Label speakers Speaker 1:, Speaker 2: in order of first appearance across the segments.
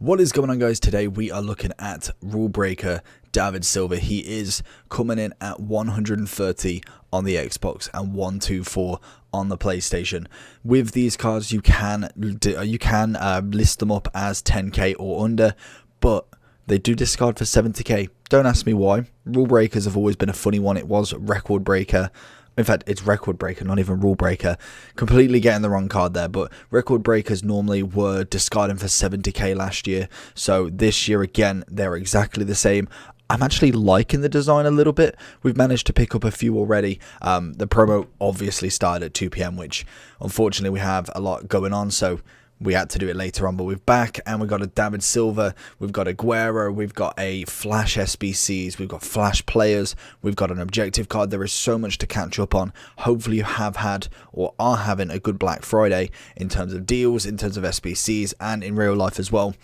Speaker 1: What is going on, guys? Today we are looking at rule breaker David Silva. He is coming in at 130 on the Xbox and 124 on the PlayStation. With these cards, you can list them up as 10k or under, but they do discard for 70k. Don't ask me why. Rule breakers have always been a funny one. It was record breaker. In fact, it's record breaker, not even rule breaker. Completely getting the wrong card there, but record breakers normally were discarding for 70k last year. So this year, again, they're exactly the same. I'm actually liking the design a little bit. We've managed to pick up a few already. The promo obviously started at 2 p.m, which unfortunately we have a lot going on, so we had to do it later on, but we're back and we've got a David Silva, we've got Aguero, we've got a Flash SBCs, we've got Flash players, we've got an objective card. There is so much to catch up on. Hopefully you have had or are having a good Black Friday in terms of deals, in terms of SBCs, and in real life as well.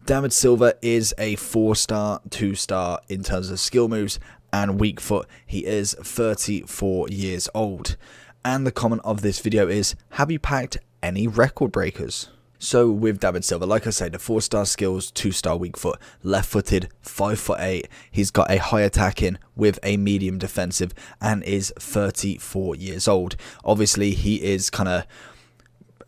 Speaker 1: David Silva is a 4-star, 2-star in terms of skill moves and weak foot. He is 34 years old. And the comment of this video is, have you packed any record breakers? So with David Silva, like I said, the 4-star skills, 2-star weak foot, left-footed, 5'8". He's got a high attacking with a medium defensive and is 34 years old. Obviously, he is kind of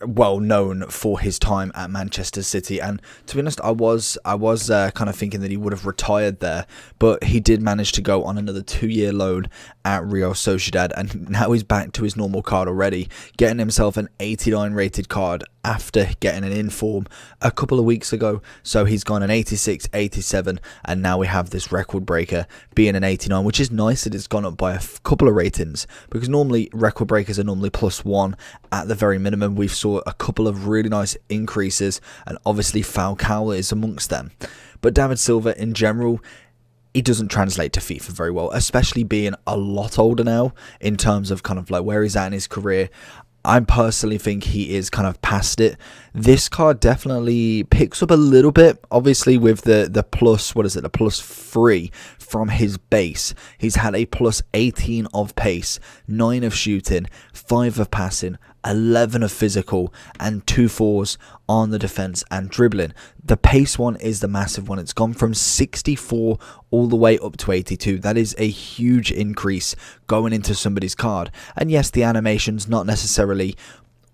Speaker 1: well known for his time at Manchester City, and to be honest, I was kind of thinking that he would have retired there, but he did manage to go on another 2-year loan at Real Sociedad, and now he's back to his normal card already, getting himself an 89 rated card after getting an inform a couple of weeks ago. So he's gone an 86, 87, and now we have this record breaker being an 89, which is nice that it's gone up by a couple of ratings, because normally record breakers are normally +1 at the very minimum. We've saw a couple of really nice increases, and obviously Falcao is amongst them. But David Silva in general, he doesn't translate to FIFA very well, especially being a lot older now in terms of kind of like where he's at in his career. I personally think he is kind of past it. This card definitely picks up a little bit, obviously with the plus, what is it, a +3 from his base. He's had a +18 of pace, 9 of shooting, 5 of passing, 11 of physical, and 2 4s on the defense and dribbling. The pace one is the massive one. It's gone from 64 all the way up to 82. That is a huge increase going into somebody's card. And yes, the animations not necessarily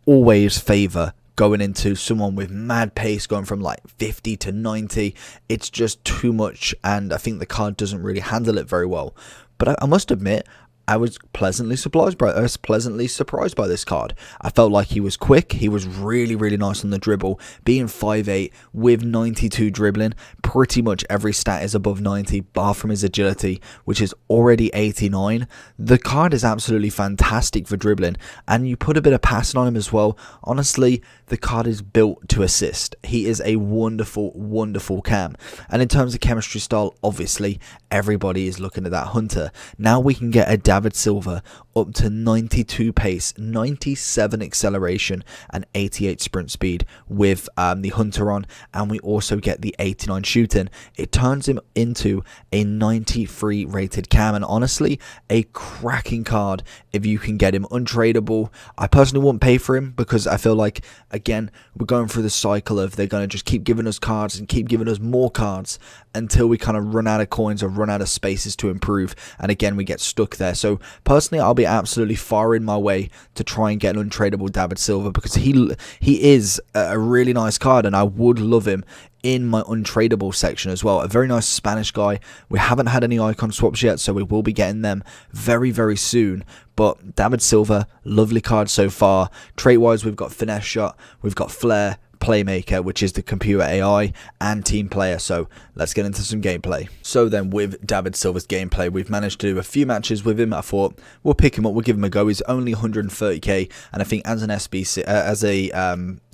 Speaker 1: always favor going into someone with mad pace, going from like 50 to 90. It's just too much, and I think the card doesn't really handle it very well. But I must admit, I was pleasantly surprised by this card. I felt like he was quick. He was really, really nice on the dribble. Being 5'8" with 92 dribbling, pretty much every stat is above 90, bar from his agility, which is already 89. The card is absolutely fantastic for dribbling, and you put a bit of passing on him as well. Honestly, the card is built to assist. He is a wonderful, wonderful cam. And in terms of chemistry style, obviously, everybody is looking at that Hunter. Now we can get a David Silva up to 92 pace, 97 acceleration, and 88 sprint speed with the Hunter on, and we also get the 89 shooting. It turns him into a 93 rated cam, and honestly, a cracking card if you can get him untradeable. I personally wouldn't pay for him because I feel like, again, we're going through the cycle of they're going to just keep giving us cards and keep giving us more cards until we kind of run out of coins or run out of spaces to improve, and again we get stuck there. So personally, I'll be absolutely firing my way to try and get an untradeable David Silva, because he is a really nice card, and I would love him in my untradeable section as well. A very nice Spanish guy. We haven't had any icon swaps yet, so we will be getting them very, very soon. But David Silva, lovely card so far. Trait wise, we've got finesse shot, we've got flair, playmaker, which is the computer AI, and team player. So let's get into some gameplay. So then with David Silva's gameplay, we've managed to do a few matches with him. I thought we'll pick him up, we'll give him a go. He's only 130k, and I think as an SBC, as a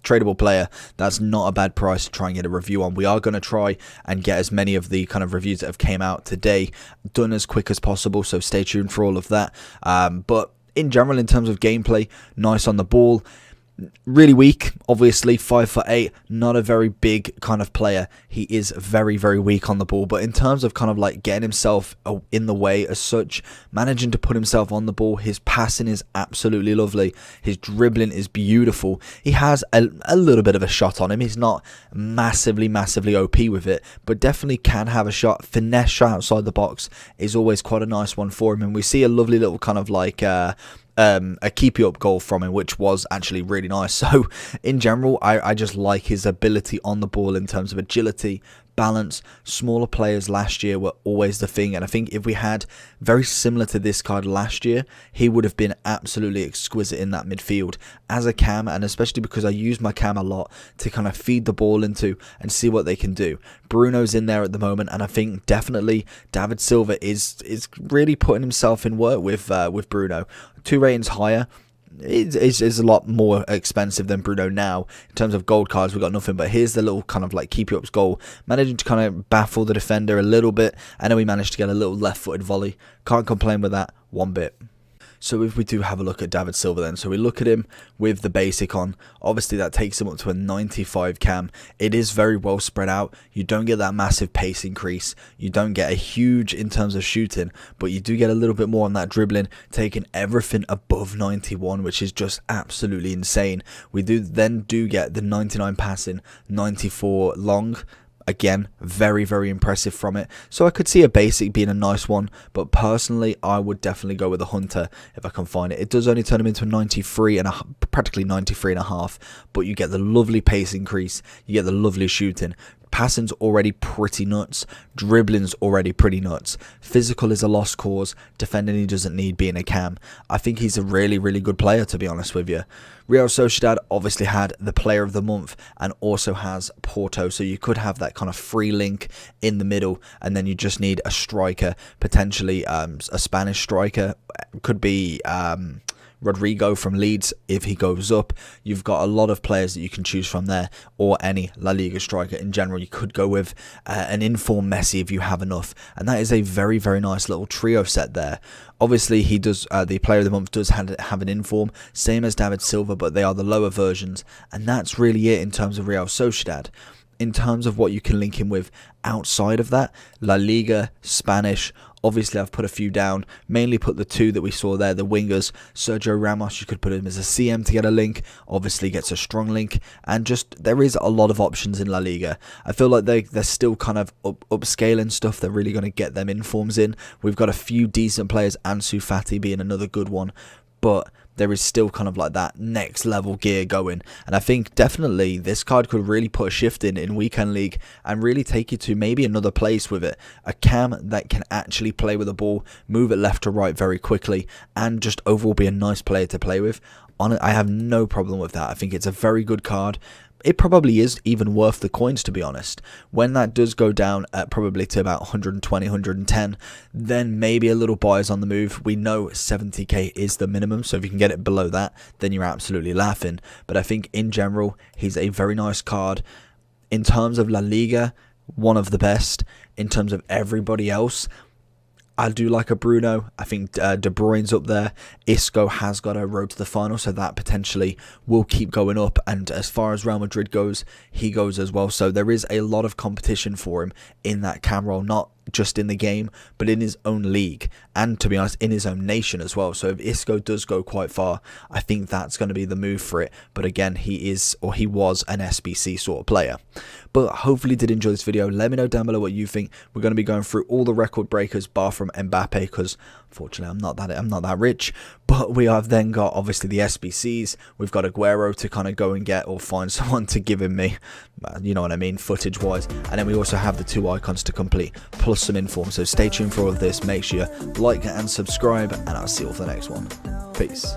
Speaker 1: tradable player, that's not a bad price to try and get a review on. We are going to try and get as many of the kind of reviews that have came out today done as quick as possible, so stay tuned for all of that. But in general, in terms of gameplay, nice on the ball. Really weak, obviously, 5'8", not a very big kind of player. He is very, very weak on the ball, but in terms of kind of like getting himself in the way as such, managing to put himself on the ball, his passing is absolutely lovely, his dribbling is beautiful. He has a little bit of a shot on him. He's not massively OP with it, but definitely can have a shot. Finesse shot outside the box is always quite a nice one for him, and we see a lovely little kind of like a keep you up goal from him, which was actually really nice. So in general, I just like his ability on the ball in terms of agility, balance. Smaller players last year were always the thing, and I think if we had very similar to this card last year, he would have been absolutely exquisite in that midfield as a cam, and especially because I use my cam a lot to kind of feed the ball into and see what they can do. Bruno's in there at the moment, and I think definitely David Silva is really putting himself in work with Bruno. 2 ratings higher. Is a lot more expensive than Bruno now. In terms of gold cards, we got nothing, but here's the little kind of like keep you up's goal, managing to kind of baffle the defender a little bit, and then we managed to get a little left-footed volley. Can't complain with that one bit. So if we do have a look at David Silva then, so we look at him with the basic on, obviously that takes him up to a 95 cam. It is very well spread out. You don't get that massive pace increase. You don't get a huge in terms of shooting, but you do get a little bit more on that dribbling, taking everything above 91, which is just absolutely insane. We do get the 99 passing, 94 long. Again, very impressive from it. So I could see a basic being a nice one, but personally, I would definitely go with a Hunter if I can find it. It does only turn him into a 93 and practically 93 and a half, but you get the lovely pace increase, you get the lovely shooting. Passing's already pretty nuts, dribbling's already pretty nuts, physical is a lost cause, defending he doesn't need being a cam. I think he's a really good player, to be honest with you. Real Sociedad obviously had the player of the month and also has Porto, so you could have that kind of free link in the middle, and then you just need a striker, potentially a Spanish striker, could be Rodrigo from Leeds if he goes up. You've got a lot of players that you can choose from there, or any La Liga striker in general. You could go with an informed Messi if you have enough, and that is a very nice little trio set there. Obviously, he does the player of the month does have an inform, same as David Silva, but they are the lower versions, and that's really it in terms of Real Sociedad. In terms of what you can link him with outside of that, La Liga, Spanish, obviously I've put a few down, mainly put the 2 that we saw there, the wingers. Sergio Ramos, you could put him as a CM to get a link, obviously gets a strong link, and just there is a lot of options in La Liga. I feel like they're still kind of upscaling stuff. They're really going to get them informs in. We've got a few decent players, Ansu Fati being another good one, but there is still kind of like that next level gear going, and I think definitely this card could really put a shift in Weekend League and really take you to maybe another place with it. A cam that can actually play with the ball, move it left to right very quickly, and just overall be a nice player to play with. I have no problem with that. I think it's a very good card. It probably is even worth the coins, to be honest. When that does go down at probably to about 120, 110, then maybe a little buyer's on the move. We know 70k is the minimum, so if you can get it below that, then you're absolutely laughing. But I think in general, he's a very nice card. In terms of La Liga, one of the best. In terms of everybody else, I do like a Bruno. I think De Bruyne's up there. Isco has got a road to the final, so that potentially will keep going up. And as far as Real Madrid goes, he goes as well. So there is a lot of competition for him in that cam role, not just in the game, but in his own league, and to be honest, in his own nation as well. So if Isco does go quite far, I think that's going to be the move for it. But again, he was an SBC sort of player. But hopefully you did enjoy this video. Let me know down below what you think. We're going to be going through all the record breakers bar from Mbappe, because fortunately I'm not that rich. But we have then got obviously the SBCs. We've got Aguero to kind of go and get, or find someone to give him me, you know what I mean, footage wise. And then we also have the 2 icons to complete, plus some inform. So stay tuned for all of this. Make sure you like and subscribe, and I'll see you all for the next one. Peace.